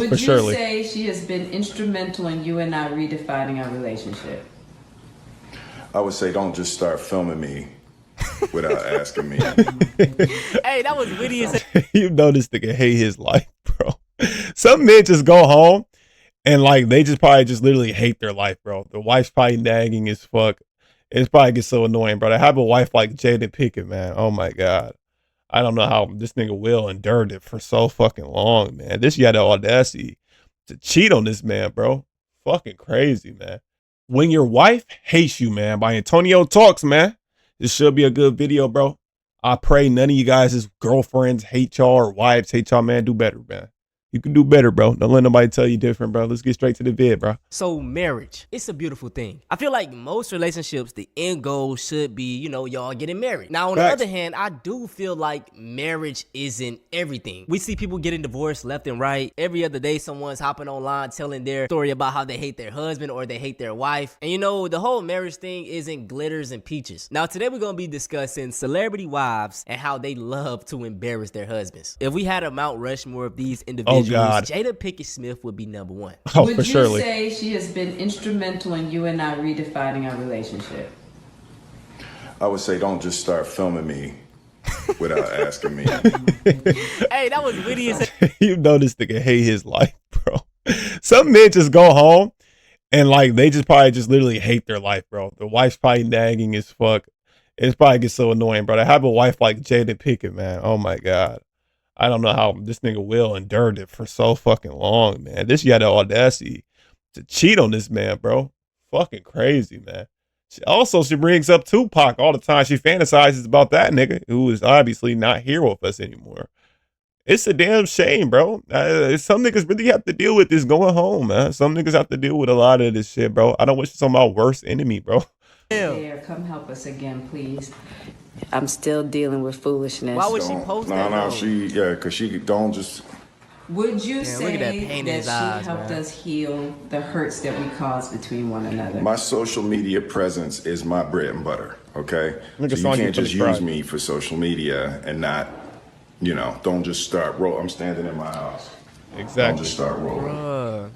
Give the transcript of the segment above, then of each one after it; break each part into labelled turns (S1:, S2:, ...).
S1: Would you say she has been instrumental in you and I redefining our relationship?
S2: I would say don't just start filming me without asking me.
S3: Hey, that was witty as
S4: You know this nigga hate his life, bro. Some men just go home and like they just probably just literally hate their life, bro. The wife's probably nagging as fuck. It's probably gets so annoying, bro. To have a wife like Jada Pinkett, man. Oh my God. I don't know how this nigga Will endured it for so fucking long, man. This got the audacity to cheat on this man, bro. Fucking crazy, man. When Your Wife Hates You, man, by Antonio Talks, man. This should be a good video, bro. I pray none of you guys' girlfriends hate y'all or wives hate y'all, man. Do better, man. You can do better, bro. Don't let nobody tell you different, bro. Let's get straight to the vid, bro.
S3: So marriage, it's a beautiful thing. I feel like most relationships, the end goal should be, you know, y'all getting married. Now, on the other hand, I do feel like marriage isn't everything. We see people getting divorced left and right. Every other day, someone's hopping online telling their story about how they hate their husband or they hate their wife. And you know, the whole marriage thing isn't glitters and peaches. Now, today we're going to be discussing celebrity wives and how they love to embarrass their husbands. If we had a Mount Rushmore of these individuals, Jada Pinkett Smith would be number one.
S4: Oh,
S1: would
S4: for
S1: you
S4: surely.
S1: say she has been instrumental in you and I redefining our relationship?
S2: I would say don't just start filming me without asking me.
S3: Hey, that was witty as
S4: You know this nigga hate his life, bro. Some men just go home and like they just probably just literally hate their life, bro. The wife's probably nagging as fuck. It's probably gets so annoying, bro. To have a wife like Jada Pinkett, man. Oh my God. I don't know how this nigga Will endured it for so fucking long, man. This got the audacity to cheat on this man, bro. Fucking crazy, man. She brings up Tupac all the time. She fantasizes about that nigga who is obviously not here with us anymore. It's a damn shame, bro. Some niggas really have to deal with this going home, man. Some niggas have to deal with a lot of this shit, bro. I don't wish this on my worst enemy, bro.
S1: There, come help us again, please. I'm still dealing with foolishness.
S3: Why would she post that?
S2: No, because she don't just.
S1: Would you say
S3: that
S1: that she helped us heal the hurts that we caused between one another?
S2: My social media presence is my bread and butter, okay? So you can't just use me for social media and not, you know, don't just start rolling. I'm standing in my house.
S4: Exactly.
S2: Don't just start rolling.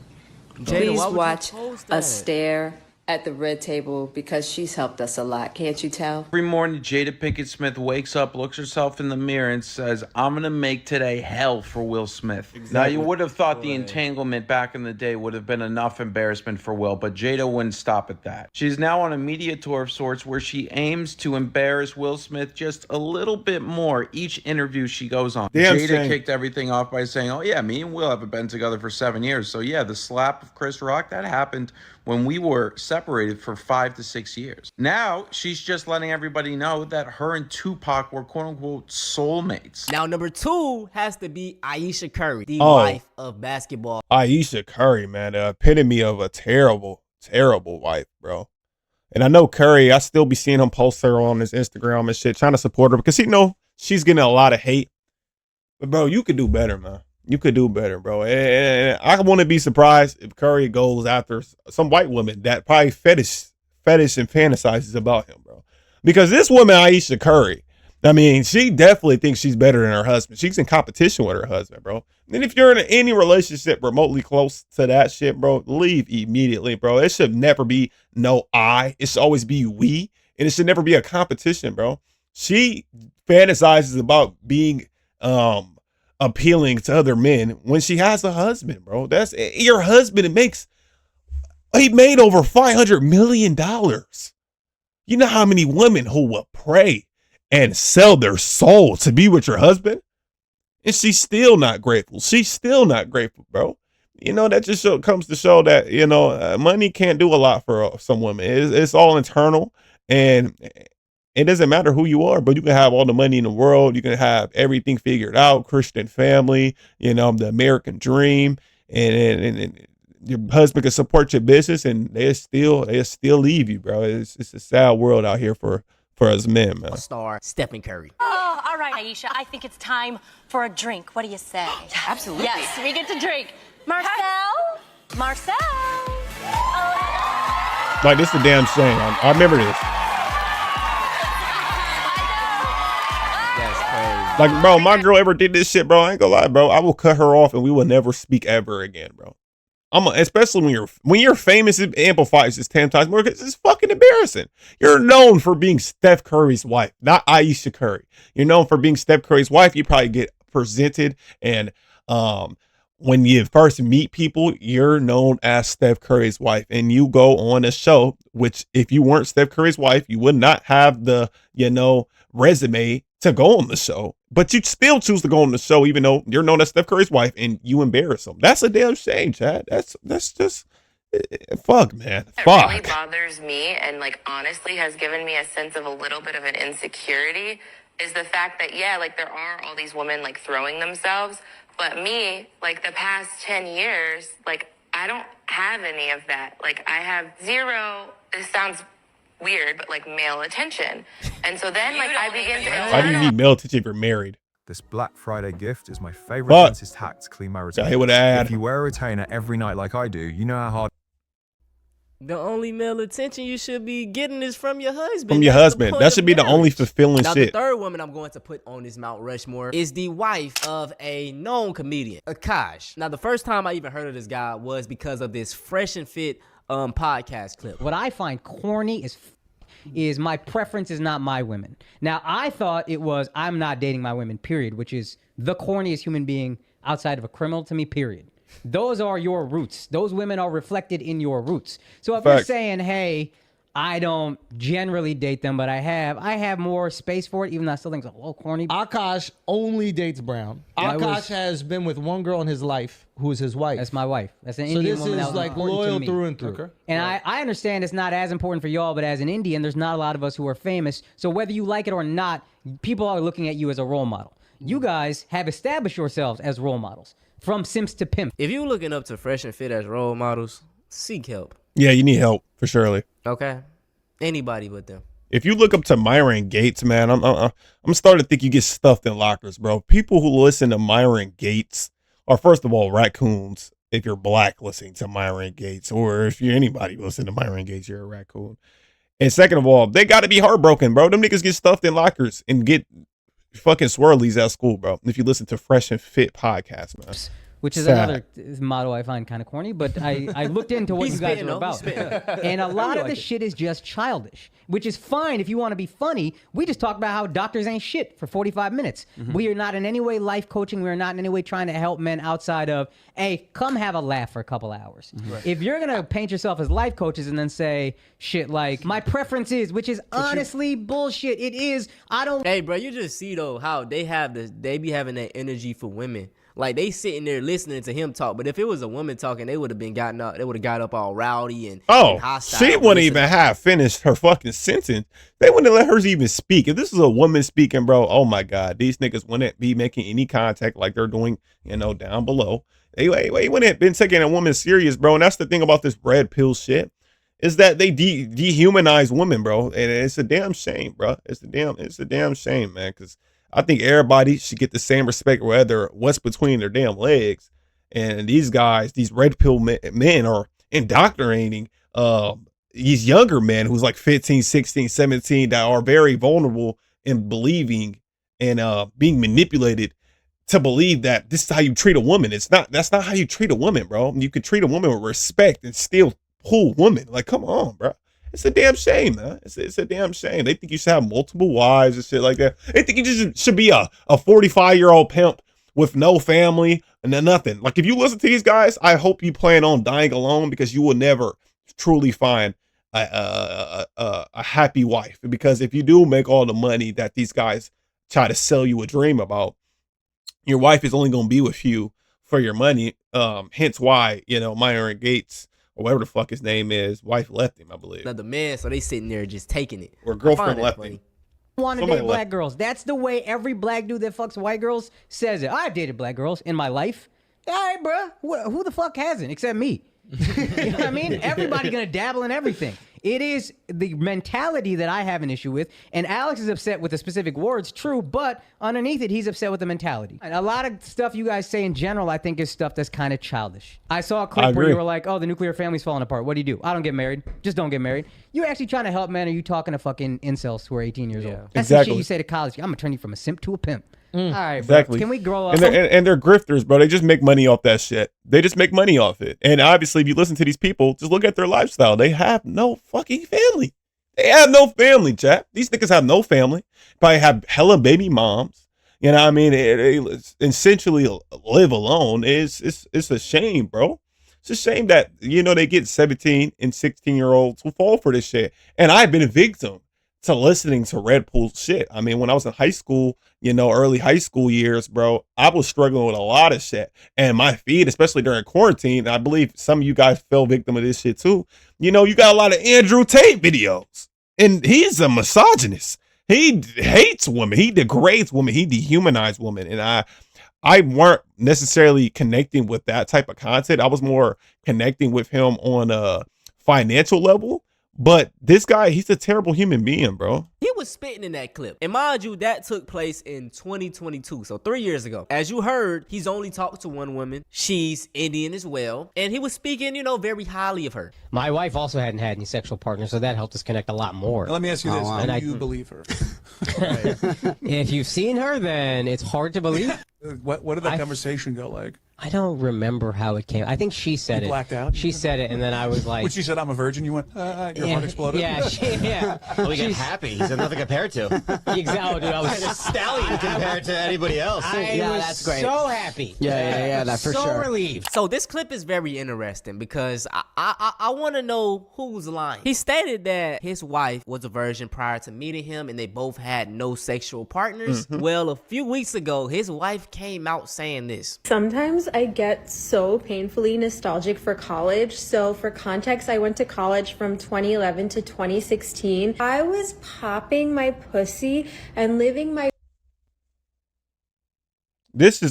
S1: Please watch us stare at the red table because she's helped us a lot. Can't you tell?
S5: Every morning, Jada Pinkett Smith wakes up, looks herself in the mirror, and says, I'm going to make today hell for Will Smith. Exactly. Now, you would have thought the entanglement back in the day would have been enough embarrassment for Will, but Jada wouldn't stop at that. She's now on a media tour of sorts where she aims to embarrass Will Smith just a little bit more each interview she goes on. Jada kicked everything off by saying, oh, yeah, me and Will have been together for 7 years. So, yeah, the slap of Chris Rock, that happened when we were separated for 5 to 6 years. Now, she's just letting everybody know that her and Tupac were quote-unquote soulmates.
S3: Now, number two has to be Ayesha Curry, the wife of basketball.
S4: Ayesha Curry, man, the epitome of a terrible, terrible wife, bro. And I know Curry, I still be seeing him post her on his Instagram and shit, trying to support her because he know she's getting a lot of hate. But, bro, you could do better, man. You could do better, bro. And I wouldn't be surprised if Curry goes after some white woman that probably fetish and fantasizes about him, bro. Because this woman, Ayesha Curry, I mean, she definitely thinks she's better than her husband. She's in competition with her husband, bro. And if you're in any relationship remotely close to that shit, bro, leave immediately, bro. It should never be no I. It should always be we. And it should never be a competition, bro. She fantasizes about being appealing to other men when she has a husband, bro. That's your husband. He made over $500 million. You know how many women who will pray and sell their soul to be with your husband? And she's still not grateful. She's still not grateful, bro. You know, that just comes to show that, you know, money can't do a lot for some women. It's all internal, and it doesn't matter who you are, but you can have all the money in the world. You can have everything figured out, Christian family, you know, the American dream, and your husband can support your business, and they still leave you, bro. It's a sad world out here for us men, man.
S3: Star Stephen Curry.
S6: Oh, all right, Ayesha. I think it's time for a drink. What do you say?
S7: Absolutely.
S6: Yes, we get to drink. Marcel? Marcel?
S4: Like, this is a damn shame. I remember this.
S3: That's crazy.
S4: Like, bro, my girl ever did this shit, bro. I ain't gonna lie, bro. I will cut her off and we will never speak ever again, bro. Especially when you're famous, it amplifies this 10 times more because it's fucking embarrassing. You're known for being Steph Curry's wife, not Ayesha Curry. You're known for being Steph Curry's wife. You probably get presented, and when you first meet people, you're known as Steph Curry's wife, and you go on a show, which if you weren't Steph Curry's wife, you would not have the, resume to go on the show, but you still choose to go on the show, even though you're known as Steph Curry's wife and you embarrass them. That's a damn shame, Chad. That's just fuck, man. Fuck.
S7: It really bothers me and like honestly has given me a sense of a little bit of an insecurity is the fact that, yeah, like there are all these women like throwing themselves, but me, like the past 10 years, like I don't have any of that. Like I have zero, this sounds weird, but like male attention. And so then like I begin to
S4: Why do you need male attention if you're married?
S8: This Black Friday gift is my favorite dentist hack to clean my retainer.
S4: Hey, what ad?
S8: If you wear a retainer every night like I do, you know how hard.
S3: The only male attention you should be getting is from your husband.
S4: From your husband. That should be the only fulfilling
S3: now,
S4: shit.
S3: The third woman I'm going to put on this Mount Rushmore is the wife of a known comedian, Akash. Now, the first time I even heard of this guy was because of this Fresh and Fit podcast clip.
S9: What I find corny is my preference is not my women. Now, I thought it was I'm not dating my women, period, which is the corniest human being outside of a criminal to me, period. Those are your roots. Those women are reflected in your roots. So if you're saying, hey, I don't generally date them, but I have more space for it, even though I still think it's a little corny.
S10: Akash only dates brown. Akash has been with one girl in his life who is his wife.
S9: That's my wife. That's an Indian woman.
S10: So
S9: that
S10: this is
S9: was
S10: like
S9: important
S10: loyal
S9: to me.
S10: through and through.
S9: Okay. And I understand it's not as important for y'all, but as an Indian, there's not a lot of us who are famous. So whether you like it or not, people are looking at you as a role model. You guys have established yourselves as role models. From Sims to Pimp.
S3: If you're looking up to Fresh and Fit as role models, seek help.
S4: Yeah, you need help for surely.
S3: Okay, anybody but them.
S4: If you look up to Myron Gates, man, I'm starting to think you get stuffed in lockers, bro. People who listen to Myron Gates are, first of all, raccoons. If you're black listening to Myron Gates, or if you're anybody listening to Myron Gates, you're a raccoon. And second of all, they got to be heartbroken, bro. Them niggas get stuffed in lockers and get fucking swirlies at school, bro. If you listen to Fresh and Fit podcast, man.
S9: Which is another motto I find kind of corny, but I looked into what you guys are about. And a lot of the shit is just childish, which is fine if you want to be funny. We just talked about how doctors ain't shit for 45 minutes. We are not in any way life coaching. We are not in any way trying to help men outside of, hey, come have a laugh for a couple hours. If you're going to paint yourself as life coaches and then say shit like, my preference is, which is honestly bullshit. It is, I don't.
S3: Hey, bro, you just see, though, how they be having that energy for women. Like, they sitting there listening to him talk, but if it was a woman talking, they would have got up all rowdy and hostile.
S4: She wouldn't even have finished her fucking sentence. They wouldn't let her even speak. If this is a woman speaking, bro, oh my God, these niggas wouldn't be making any contact like they're doing, down below. They wouldn't have been taking a woman serious, bro. And that's the thing about this red pill shit, is that they dehumanize women, bro. And it's a damn shame, bro. It's a damn shame, man, because I think everybody should get the same respect, whether what's between their damn legs. And these guys, these red pill men are indoctrinating these younger men who's like 15, 16, 17 that are very vulnerable in believing and being manipulated to believe that this is how you treat a woman. That's not how you treat a woman, bro. You could treat a woman with respect and still pull women. Like, come on, bro. It's a damn shame, man. It's a damn shame. They think you should have multiple wives and shit like that. They think you just should be a 45-year-old pimp with no family and then nothing. Like, if you listen to these guys, I hope you plan on dying alone, because you will never truly find a happy wife. Because if you do make all the money that these guys try to sell you a dream about, your wife is only going to be with you for your money. Hence why, Myron Gates, or whatever the fuck his name is, wife left him, I believe.
S3: Another man, so they sitting there just taking it.
S4: Or girlfriend left him.
S9: Want to date black girls. That's the way every black dude that fucks white girls says it. I've dated black girls in my life. All right, bro. Who the fuck hasn't except me? You know what I mean? Everybody gonna dabble in everything. It is the mentality that I have an issue with, and Alex is upset with the specific words, true, but underneath it, he's upset with the mentality. And a lot of stuff you guys say in general, I think, is stuff that's kind of childish. I saw a clip where you were like, oh, the nuclear family's falling apart. What do? I don't get married. Just don't get married. You're actually trying to help men, or you talking to fucking incels who are 18 years old? That's the shit you say to college. I'm gonna turn you from a simp to a pimp. All right,
S4: Exactly.
S9: bro. Can we grow up?
S4: And they're grifters, bro. They just make money off that shit. They just make money off it. And obviously, if you listen to these people, just look at their lifestyle. They have no fucking family. They have no family, chap. These niggas have no family. Probably have hella baby moms. You know what I mean? They essentially live alone. It's a shame, bro. It's a shame that, you know, they get 17 and 16-year-olds who fall for this shit. And I've been a victim to listening to Red Bull shit. I mean, when I was in high school, you know, early high school years, bro, I was struggling with a lot of shit. And my feed, especially during quarantine, I believe some of you guys fell victim of this shit too. You know, you got a lot of Andrew Tate videos. And he's a misogynist. He hates women. He degrades women. He dehumanizes women. And I weren't necessarily connecting with that type of content. I was more connecting with him on a financial level. But this guy, he's a terrible human being, bro.
S3: He was spitting in that clip. And mind you, that took place in 2022, so 3 years ago. As you heard, he's only talked to one woman. She's Indian as well. And he was speaking, you know, very highly of her.
S9: My wife also hadn't had any sexual partners, so that helped us connect a lot more.
S11: Let me ask you this. Do you believe her?
S9: If you've seen her, then it's hard to believe.
S11: What did that conversation go like?
S9: I don't remember how it came. I think she said
S11: You
S9: it.
S11: blacked out?
S9: She said it, and then I was like...
S11: When she said, I'm a virgin, you went, your heart exploded?
S9: Yeah, yeah.
S12: Well, we get happy. He said nothing compared to.
S9: Exactly, dude. I was
S12: a stallion compared to anybody else.
S9: I was so happy.
S12: Yeah, that for
S9: so
S12: sure.
S9: relieved.
S3: So this clip is very interesting because I want to know who's lying. He stated that his wife was a virgin prior to meeting him and they both had no sexual partners. Well, a few weeks ago, his wife came out saying this.
S13: Sometimes I get so painfully nostalgic for college. So for context, I went to college from 2011 to 2016. I was popping my pussy and living my...
S4: This is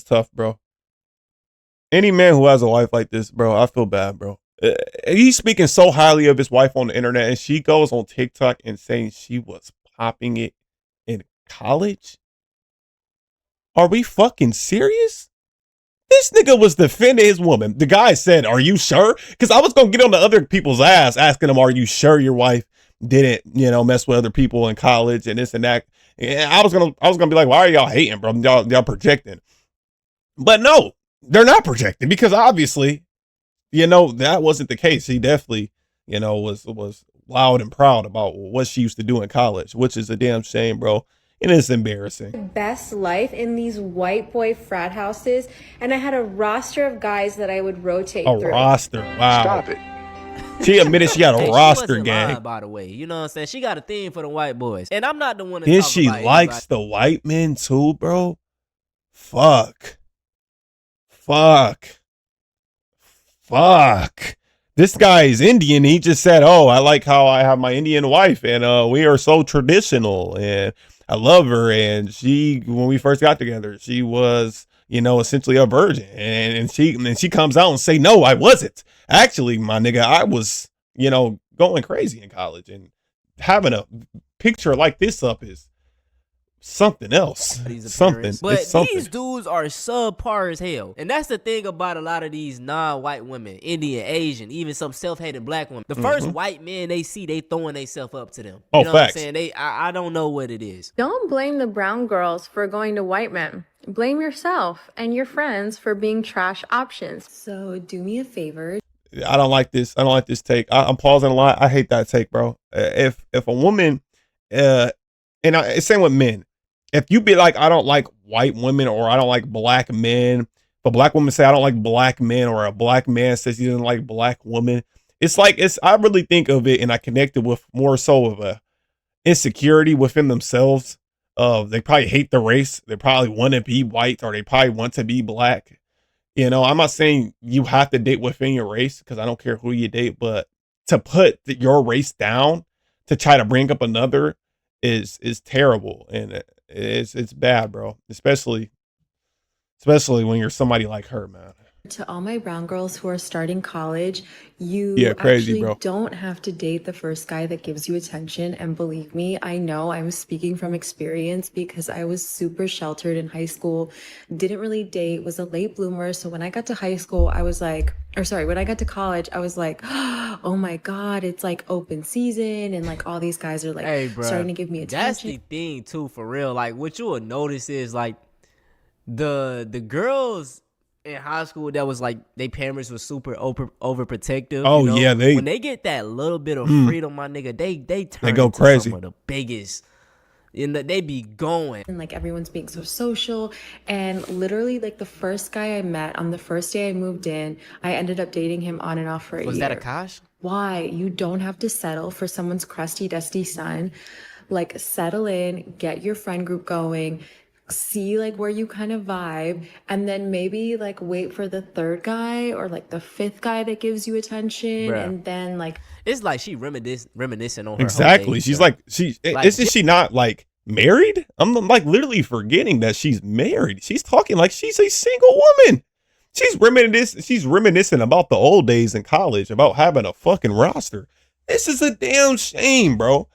S4: tough, bro. Any man who has a wife like this, bro, I feel bad, bro. He's speaking so highly of his wife on the internet, and she goes on TikTok and saying she was popping it in college. Are we fucking serious? This nigga was defending his woman. The guy said, are you sure? Because I was going to get on the other people's ass asking them, are you sure your wife didn't, you know, mess with other people in college and this and that? And I was gonna be like, why are y'all hating, bro? Y'all projecting. But no, they're not projecting because obviously, you know, that wasn't the case. He definitely, you know, was loud and proud about what she used to do in college, which is a damn shame, bro. And it's embarrassing.
S13: Best life in these white boy frat houses, and I had a roster of guys that I would rotate through.
S4: A roster, wow.
S11: Stop it.
S4: She admitted she got a
S3: Hey,
S4: roster
S3: she
S4: gang.
S3: lying, by the way, you know what I'm saying? She got a thing for the white boys, and I'm not the one to
S4: And
S3: talk
S4: she
S3: about
S4: likes
S3: anybody.
S4: the white men too, bro. Fuck. This guy is Indian. He just said, oh, I like how I have my Indian wife and we are so traditional and I love her. And she, when we first got together, she was, you know, essentially a virgin. And she comes out and say, no, I wasn't. Actually, my nigga, I was, you know, going crazy in college, and having a picture like this up is something else. Something.
S3: But
S4: It's something.
S3: these dudes are subpar as hell. And that's the thing about a lot of these non-white women, Indian, Asian, even some self-hating black women. The first white men they see, they throwing themselves up to them.
S4: Oh,
S3: you know
S4: facts.
S3: what I'm saying? I don't know what it is.
S13: Don't blame the brown girls for going to white men. Blame yourself and your friends for being trash options. So do me a favor.
S4: I don't like this. I don't like this take. I'm pausing a lot. I hate that take, bro. If a woman, it's same with men. If you be like, I don't like white women or I don't like black men, if a black woman say I don't like black men or a black man says he doesn't like black women, I really think of it and I connect it with more so of a insecurity within themselves. They probably hate the race. They probably want to be white or they probably want to be black. You know, I'm not saying you have to date within your race because I don't care who you date, but to put your race down to try to bring up another is terrible, and it's bad, bro. Especially when you're somebody like her, man.
S13: To all my brown girls who are starting college, you
S4: crazy,
S13: actually
S4: bro.
S13: don't have to date the first guy that gives you attention. And believe me, I know I'm speaking from experience because I was super sheltered in high school, didn't really date, was a late bloomer. So when I got to high school, I was like, when I got to college, I was like, oh my God, it's like open season. And like all these guys are like
S3: Hey, bro,
S13: starting to give me attention.
S3: that's the thing too, for real. Like what you will notice is like the girls in high school that was like their parents were super overprotective.
S4: Oh,
S3: you know?
S4: yeah,
S3: when they get that little bit of freedom, my nigga, they turn
S4: go
S3: into
S4: crazy.
S3: some of the biggest. And they be going.
S13: And like everyone's being so social. And literally like the first guy I met on the first day I moved in, I ended up dating him on and off for a year.
S3: Was that Akash?
S13: Why? You don't have to settle for someone's crusty, dusty son. Like settle in, get your friend group going, see like where you kind of vibe, and then maybe like wait for the third guy or like the fifth guy that gives you attention.
S3: Bruh.
S13: And then like
S3: It's like she reminiscing on her
S4: Exactly.
S3: whole age,
S4: She's
S3: bro.
S4: like, isn't she not like married? I'm like literally forgetting that she's married. She's talking like she's a single woman. She's reminiscing about the old days in college, about having a fucking roster. This is a damn shame, bro.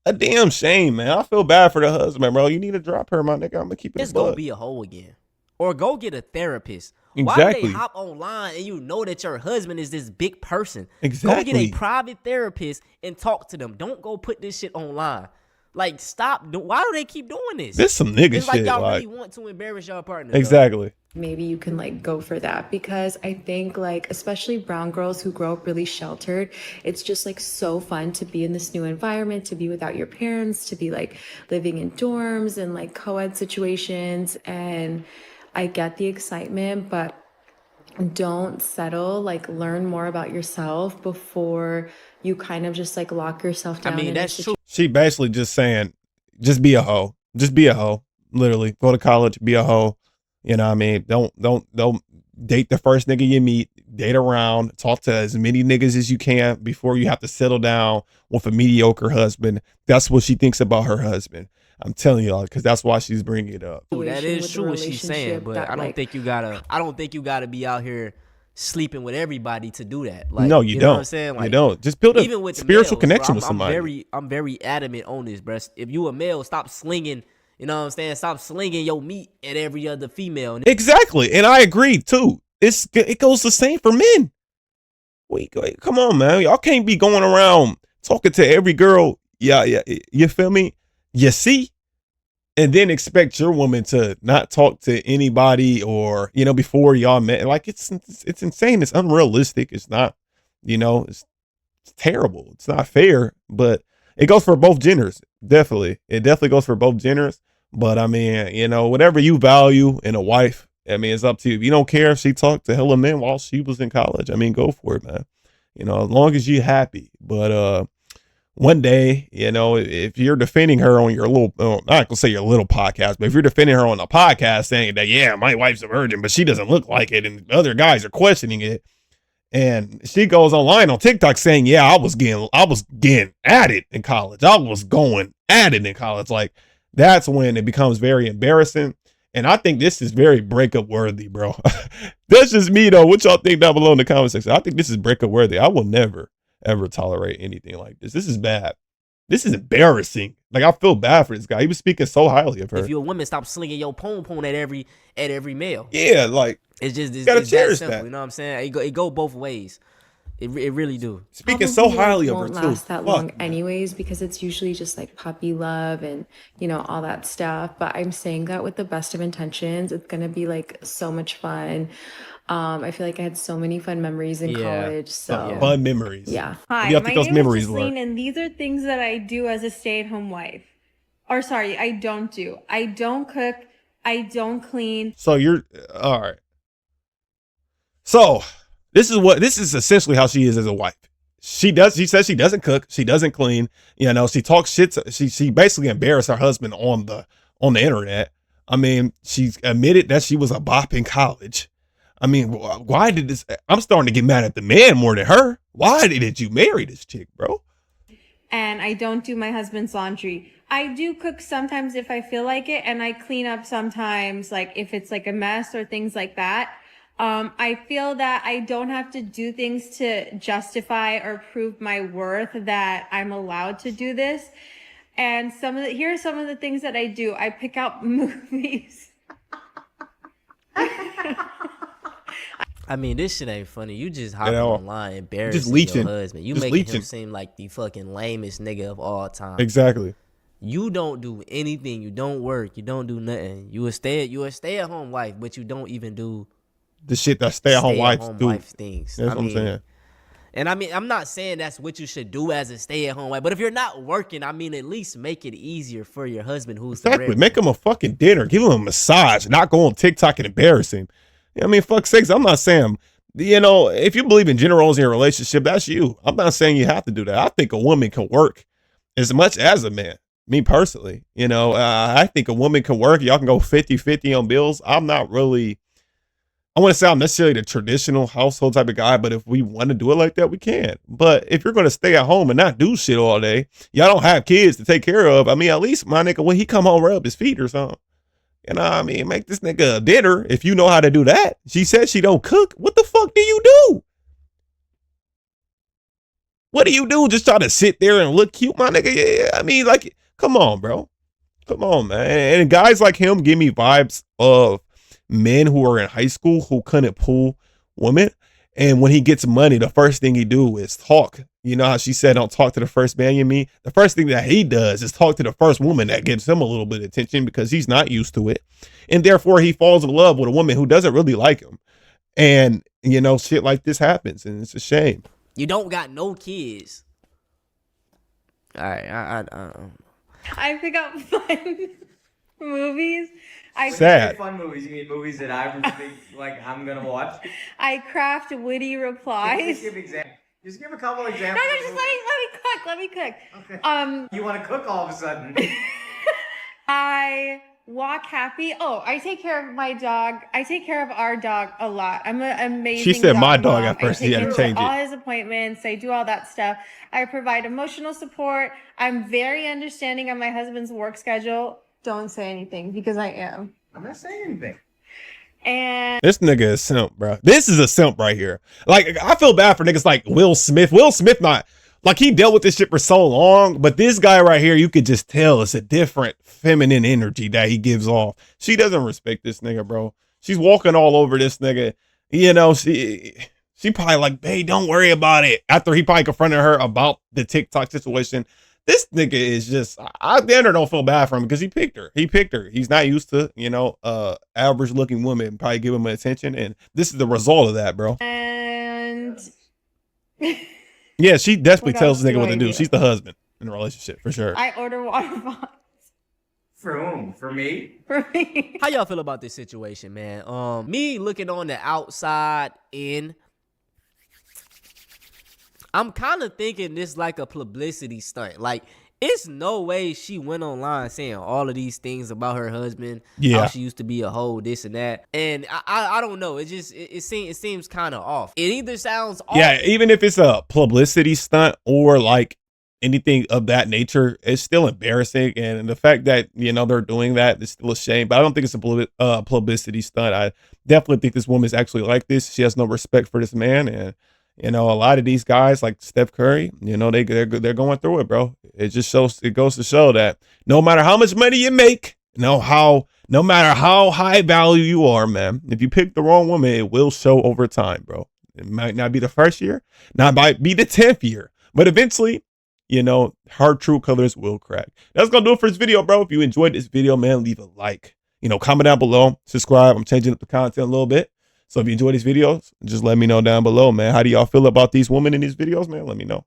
S4: A damn shame, man. I feel bad for the husband, bro. You need to drop her, my nigga. I'm gonna keep it.
S3: Just go be a hoe again. Or go get a therapist. Why
S4: Exactly.
S3: do they hop online and you know that your husband is this big person?
S4: Exactly.
S3: Go get a private therapist and talk to them. Don't go put this shit online. Like, stop. Why do they keep doing this?
S4: This some nigga
S3: it's like
S4: shit,
S3: y'all
S4: like-
S3: really want to embarrass y'all partner.
S4: Exactly.
S13: maybe you can like go for that, because I think like especially brown girls who grow up really sheltered, it's just like so fun to be in this new environment, to be without your parents, to be like living in dorms and like co-ed situations. And I get the excitement, but don't settle. Like learn more about yourself before you kind of just like lock yourself down.
S3: I mean,
S13: in a
S3: that's true.
S4: She basically just saying, just be a hoe. Just be a hoe. Literally. Go to college, be a hoe. You know what I mean? Don't date the first nigga you meet. Date around. Talk to as many niggas as you can before you have to settle down with a mediocre husband. That's what she thinks about her husband. I'm telling y'all, because that's why she's bringing it up.
S3: That is true what she's saying, but I don't think you gotta be out here sleeping with everybody to do that. Like,
S4: no, you
S3: know
S4: don't.
S3: what I'm saying? Like,
S4: you don't. Just build
S3: even
S4: a
S3: with the
S4: spiritual
S3: males,
S4: connection
S3: bro,
S4: with somebody.
S3: I'm very adamant on this, bro. If you a male, stop slinging. You know what I'm saying? Stop slinging your meat at every other female.
S4: Exactly, and I agree too. It goes the same for men. Wait, come on, man. Y'all can't be going around talking to every girl. Yeah. You feel me? You see, and then expect your woman to not talk to anybody, or before y'all met. Like it's insane. It's unrealistic. It's not. It's terrible. It's not fair. But it goes for both genders. Definitely, it definitely goes for both genders. But I mean, whatever you value in a wife, I mean, it's up to you. If you don't care if she talked to hella men while she was in college, I mean, go for it, man. As long as you're happy. But one day, if you're defending her on your little, I'm not gonna say your little podcast, but if you're defending her on a podcast saying that, yeah, my wife's a virgin, but she doesn't look like it, and other guys are questioning it, and she goes online on TikTok saying, yeah, I was getting at it in college. I was going at it in college. Like, that's when it becomes very embarrassing. And I think this is very breakup worthy, bro. That's just me, though. What y'all think down below in the comment section? I think this is breakup worthy. I will never, ever tolerate anything like this. This is bad. This is embarrassing. Like, I feel bad for this guy. He was speaking so highly of her.
S3: If you're a woman, stop slinging your pom at every male.
S4: Yeah, like,
S3: it's
S4: gotta
S3: that
S4: cherish
S3: simple.
S4: that.
S3: You know what I'm saying? It go both ways. It really do.
S4: Speaking so highly of her
S13: won't
S4: too.
S13: last that long anyways, because it's usually just like puppy love and all that stuff. But I'm saying that with the best of intentions. It's gonna be like so much fun. I feel like I had so many fun memories in college. So
S4: fun memories.
S13: Yeah.
S4: What
S14: Hi,
S4: do y'all
S14: my
S4: think those
S14: name
S4: memories
S14: is
S4: were?
S14: Jocelyn, and these are things that I do as a stay-at-home wife. Or sorry, I don't do. I don't cook. I don't clean.
S4: So you're all right. So this is essentially how she is as a wife. She says she doesn't cook, she doesn't clean, she talks shit. She basically embarrassed her husband on the internet. I mean, she's admitted that she was a bop in college. I mean, why did this? I'm starting to get mad at the man more than her. Why did you marry this chick, bro?
S14: And I don't do my husband's laundry. I do cook sometimes if I feel like it, and I clean up sometimes, like if it's like a mess or things like that. I feel that I don't have to do things to justify or prove my worth that I'm allowed to do this. And here are some of the things that I do. I pick out movies.
S3: I mean, this shit ain't funny. You just hopping online embarrassing
S4: just leeching.
S3: your husband. You
S4: Just
S3: making
S4: leeching.
S3: him seem like the fucking lamest nigga of all time.
S4: Exactly.
S3: You don't do anything. You don't work. You don't do nothing. You a stay-at-home wife, but you don't even do
S4: The shit that stay-at-home wives do.
S3: wife things.
S4: That's what I'm saying.
S3: And I mean, I'm not saying that's what you should do as a stay-at-home wife, but if you're not working, I mean, at least make it easier for your husband who's the
S4: Exactly.
S3: breadwinner.
S4: Make him a fucking dinner. Give him a massage. Not go on TikTok and embarrass him. I mean, fuck sakes. I'm not saying, if you believe in gender roles in your relationship, that's you. I'm not saying you have to do that. I think a woman can work as much as a man. Me personally, I think a woman can work. Y'all can go 50-50 on bills. I'm not really, I want to say I'm necessarily the traditional household type of guy, but if we want to do it like that, we can. But if you're going to stay at home and not do shit all day, y'all don't have kids to take care of. I mean, at least my nigga, when he come home, rub his feet or something. You know what I mean? Make this nigga a dinner if you know how to do that. She said she don't cook. What the fuck do you do? What do you do? Just try to sit there and look cute, my nigga? Yeah, I mean, like, come on, bro. Come on, man. And guys like him give me vibes of men who are in high school who couldn't pull women. And when he gets money, the first thing he do is talk. You know how she said, don't talk to the first man you meet? The first thing that he does is talk to the first woman that gives him a little bit of attention because he's not used to it. And therefore, he falls in love with a woman who doesn't really like him. And, shit like this happens. And it's a shame.
S3: You don't got no kids. All right,
S14: I pick out fun movies.
S4: Sad.
S15: Fun movies. You mean movies that I would think like I'm gonna watch?
S14: I craft witty replies.
S15: Just give a couple
S14: No,
S15: examples.
S14: just let me cook.
S15: Okay. You want to cook all of a sudden?
S14: I walk happy. Oh, I take care of my dog. I take care of our dog a lot. I'm an amazing
S4: She said my
S14: dog
S4: dog
S14: mom.
S4: at first.
S14: I take
S4: You had to
S14: him
S4: change
S14: all
S4: it.
S14: his appointments. I do all that stuff. I provide emotional support. I'm very understanding of my husband's work schedule. Don't say anything because I am.
S15: I'm not saying anything.
S14: And
S4: This nigga is simp, bro. This is a simp right here. Like, I feel bad for niggas like Will Smith. Will Smith like he dealt with this shit for so long, but this guy right here, you could just tell it's a different feminine energy that he gives off. She doesn't respect this nigga, bro. She's walking all over this nigga. She probably like, babe, don't worry about it. After he probably confronted her about the TikTok situation. This nigga is just, I don't feel bad for him because he picked her. He's not used to, average looking women probably give him attention. And this is the result of that, bro.
S14: And
S4: Yeah, she desperately
S14: What
S4: tells
S14: else
S4: this nigga
S14: do
S4: what
S14: I
S4: to do.
S14: do?
S4: She's the husband in a relationship for sure.
S14: I order water bottles
S15: For whom? For me?
S14: for me.
S3: How y'all feel about this situation, man? Me looking on the outside in, I'm kind of thinking this like a publicity stunt. Like, it's no way she went online saying all of these things about her husband.
S4: Yeah.
S3: How she used to be a hoe, this and that. And I don't know. It seems kind of off. It either sounds off.
S4: Yeah, even if it's a publicity stunt or like anything of that nature, it's still embarrassing. And the fact that, they're doing that is still a shame. But I don't think it's a publicity stunt. I definitely think this woman's actually like this. She has no respect for this man. And, a lot of these guys like Steph Curry, they're going through it, bro. It goes to show that no matter how much money you make, no matter how high value you are, man, if you pick the wrong woman, it will show over time, bro. It might not be the first year, might be the 10th year, but eventually, her true colors will crack. That's gonna do it for this video, bro. If you enjoyed this video, man, leave a like, comment down below, subscribe. I'm changing up the content a little bit. So if you enjoy these videos, just let me know down below, man. How do y'all feel about these women in these videos, man? Let me know.